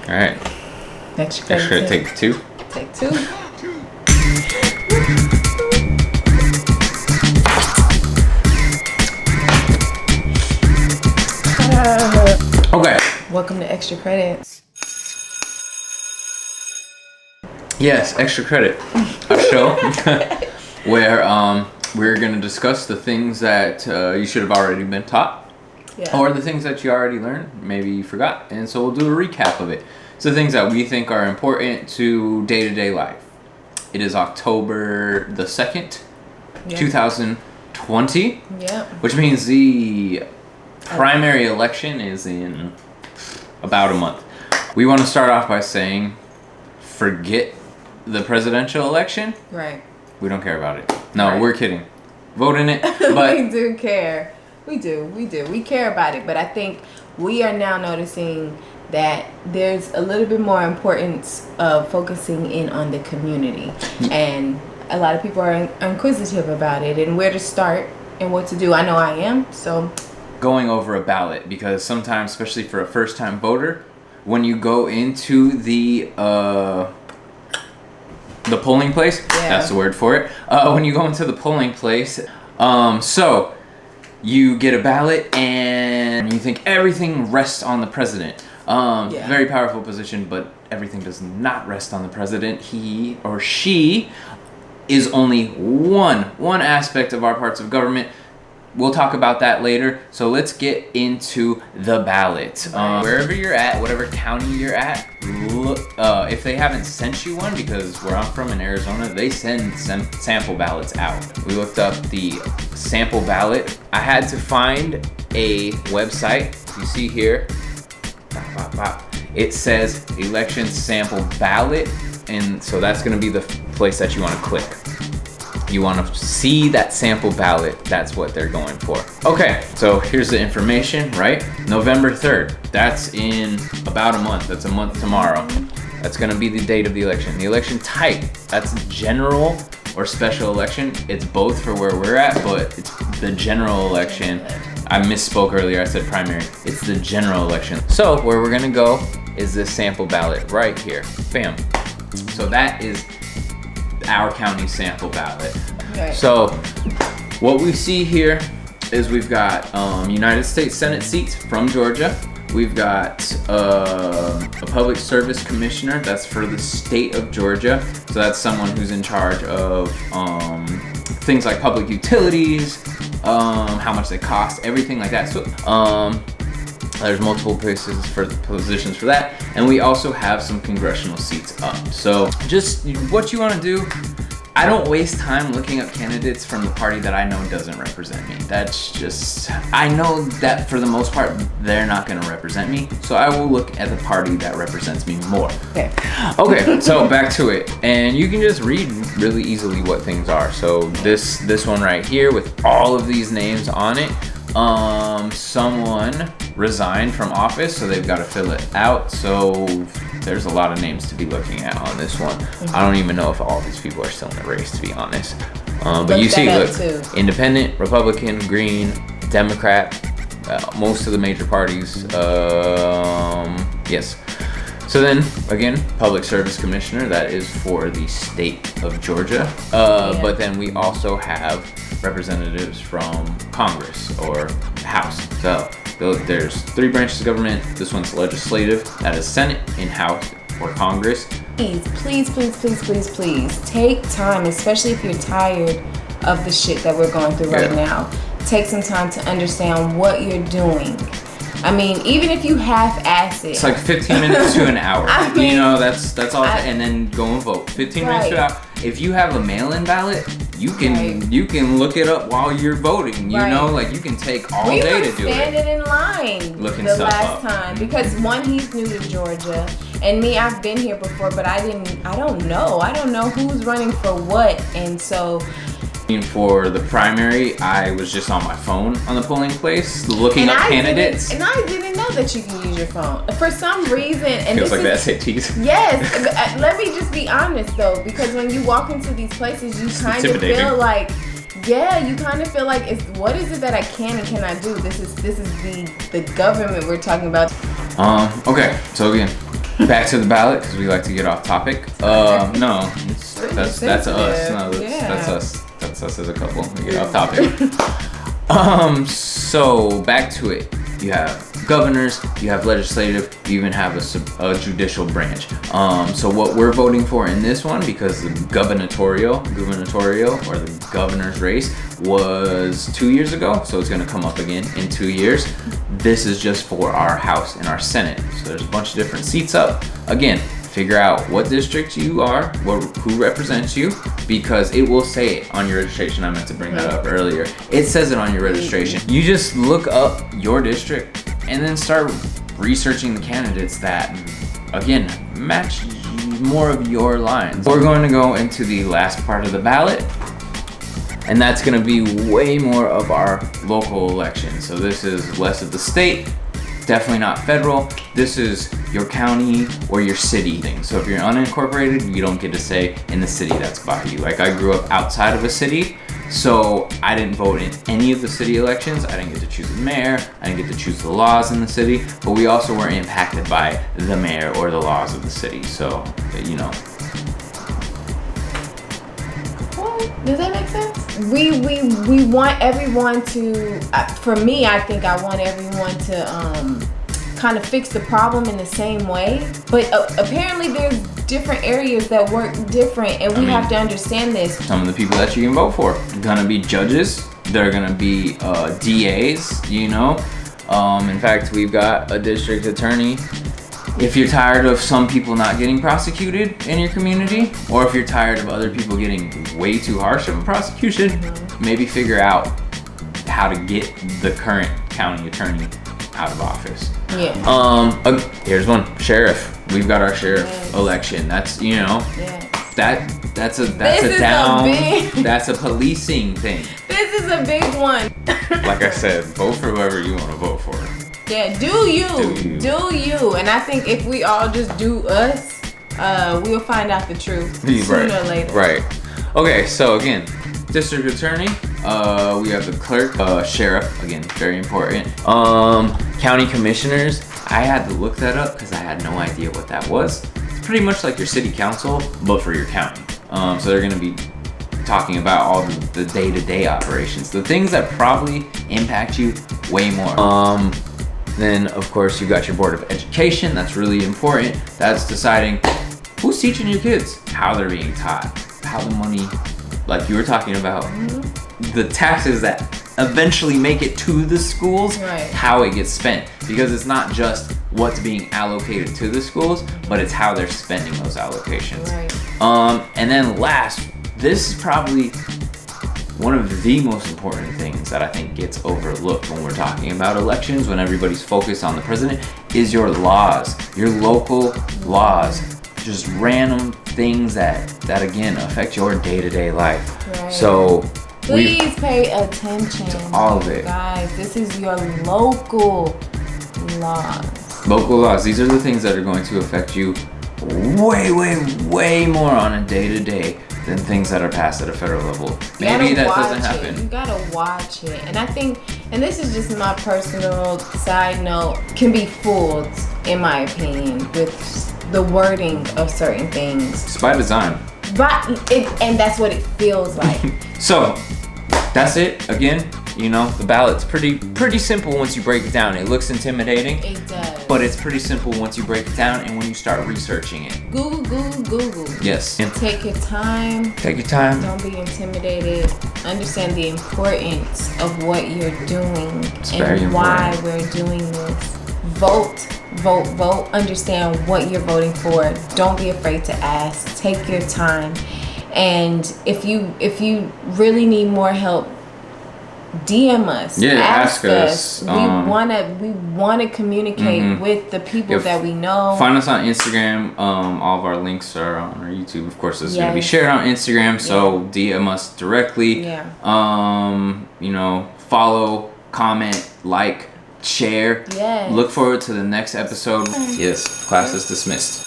All right. Extra take two. Take two. Okay. Welcome to Extra Credits. Yes, Extra Credit, a show where we're going to discuss the things that you should have already been taught, or the things that you already learned, maybe you forgot, and so we'll do a recap of it. So things that we think are important to day-to-day life. It is October the 2nd, 2020, which means the primary election is in about a month. We want to start off by saying, forget the presidential election. Right. We don't care about it. No, we're kidding. Vote in it. But we do care. We do. We care about it. But I think we are now noticing that there's a little bit more importance of focusing in on the community. And a lot of people are inquisitive about it and where to start and what to do. I know I am, so... Going over a ballot, because sometimes, especially for a first-time voter, when you go into the polling place, that's the word for it. When you go into the polling place, so you get a ballot and you think everything rests on the president. Very powerful position, but everything does not rest on the president. He or she is only one aspect of our parts of government. We'll talk about that later. So let's get into the ballot. Wherever you're at, whatever county you're at, look, if they haven't sent you one, because where I'm from in Arizona, they send sample ballots out. We looked up the sample ballot. I had to find a website. You see here, it says election sample ballot. And so that's gonna be the place that you wanna click. You want to see that sample ballot. That's what they're going for. Okay, so here's the information, right? November 3rd. That's in about a month. That's a month tomorrow. That's going to be the date of the election. The election type, that's general or special election. It's both for where we're at, but it's the general election. I misspoke earlier. I said primary. It's the general election. So where we're going to go is this sample ballot right here. Bam. So that is our county sample ballot. Okay. So what we see here is we've got United States Senate seats from Georgia. We've got a public service commissioner. That's for the state of Georgia. So that's someone who's in charge of things like public utilities, how much they cost, everything like that. So there's multiple positions for that, and we also have some congressional seats up. So just what you want to do, I don't waste time looking up candidates from the party that I know doesn't represent me. That's just, I know that for the most part, they're not going to represent me. So I will look at the party that represents me more. Okay, so back to it. And you can just read really easily what things are. So this one right here with all of these names on it, someone resigned from office, so they've got to fill it out. So there's a lot of names to be looking at on this one. I don't even know if all these people are still in the race, to be honest. But you see, look, independent, Republican, Green, Democrat, most of the major parties. Yes. So then, again, Public Service Commissioner, that is for the state of Georgia. But then we also have representatives from Congress or House. So there's 3 branches of government. This one's legislative, that is Senate, in House, or Congress. Please take time, especially if you're tired of the shit that we're going through right now. Take some time to understand what you're doing. I mean, even if you half-ass it. It's like 15 minutes to an hour. I mean, you know, that's all. And then go and vote. 15 minutes to an hour. If you have a mail-in ballot, you can look it up while you're voting. You know, like you can take all day to do it. We were standing in line the last time because one, he's new to Georgia, and me, I've been here before, but I don't know who's running for what, and so. For the primary, I was just on my phone on the polling place looking up candidates. And I didn't know that you can use your phone. For some reason. And feels like the SATs. Yes. Let me just be honest, though, because when you walk into these places, you kind of feel like, what is it that I can and cannot do? This is the government we're talking about. Okay, so again, back to the ballot because we like to get off topic. No, that's us. No, that's us. That's us as a couple. We get off topic. So back to it. You have governors, you have legislative, you even have a judicial branch. So what we're voting for in this one, because the gubernatorial or the governor's race was 2 years ago, so it's going to come up again in 2 years. This is just for our House and our Senate. So there's a bunch of different seats up. Again, figure out what district you are, who represents you, because it will say it on your registration. I meant to bring that up earlier. It says it on your registration. You just look up your district and then start researching the candidates that, again, match more of your lines. We're going to go into the last part of the ballot, and that's going to be way more of our local elections. So this is less of the state, definitely not federal. This is your county or your city thing. So if you're unincorporated, you don't get to say in the city that's by you. Like, I grew up outside of a city, so I didn't vote in any of the city elections. I didn't get to choose the mayor. I didn't get to choose the laws in the city, but we also weren't impacted by the mayor or the laws of the city. So, you know. Does that make sense? We want everyone to, for me, I think I want everyone to kind of fix the problem in the same way. But apparently there's different areas that work different, and we have to understand this. Some of the people that you can vote for are gonna be judges. They're gonna be DAs, you know. In fact, we've got a district attorney. If you're tired of some people not getting prosecuted in your community, or if you're tired of other people getting way too harsh of a prosecution, maybe figure out how to get the current county attorney out of office. Yeah. Here's one. Sheriff. We've got our sheriff election. That's, you know, that's a policing thing. This is a big one. Like I said, vote for whoever you want to vote for. Yeah, do you. And I think if we all just do us, we'll find out the truth sooner or later. Right. Okay, so again, district attorney, we have the clerk, sheriff, again, very important. County commissioners, I had to look that up because I had no idea what that was. It's pretty much like your city council, but for your county. So they're gonna be talking about all the day-to-day operations, the things that probably impact you way more. Then, of course, you got your Board of Education. That's really important. That's deciding who's teaching your kids, how they're being taught, how the money, like you were talking about, the taxes that eventually make it to the schools, how it gets spent. Because it's not just what's being allocated to the schools, but it's how they're spending those allocations. And then last, this is probably one of the most important things that I think gets overlooked when we're talking about elections, when everybody's focused on the president, is your laws, your local laws, just random things that again affect your day-to-day life. So please pay attention to all of it, guys. This is your local laws. Local laws. These are the things that are going to affect you way more on a day-to-day than things that are passed at a federal level. Maybe that doesn't happen. You gotta watch it. And I think, and this is just my personal side note, can be fooled, in my opinion, with the wording of certain things. It's by design. And that's what it feels like. So, that's it. Again, you know, the ballot's pretty simple once you break it down. It looks intimidating. It does. But it's pretty simple once you break it down and when you start researching it. Google. Yes. Take your time. Don't be intimidated. Understand the importance of what you're doing and why we're doing this. Vote. Understand what you're voting for. Don't be afraid to ask. Take your time. And if you really need more help, DM us. Yeah, ask us. We wanna communicate with the people that we know. Find us on Instagram. All of our links are on our YouTube. Of course, this is gonna be shared on Instagram. So DM us directly. You know, follow, comment, like, share. Yes. Look forward to the next episode. Yes, class is dismissed.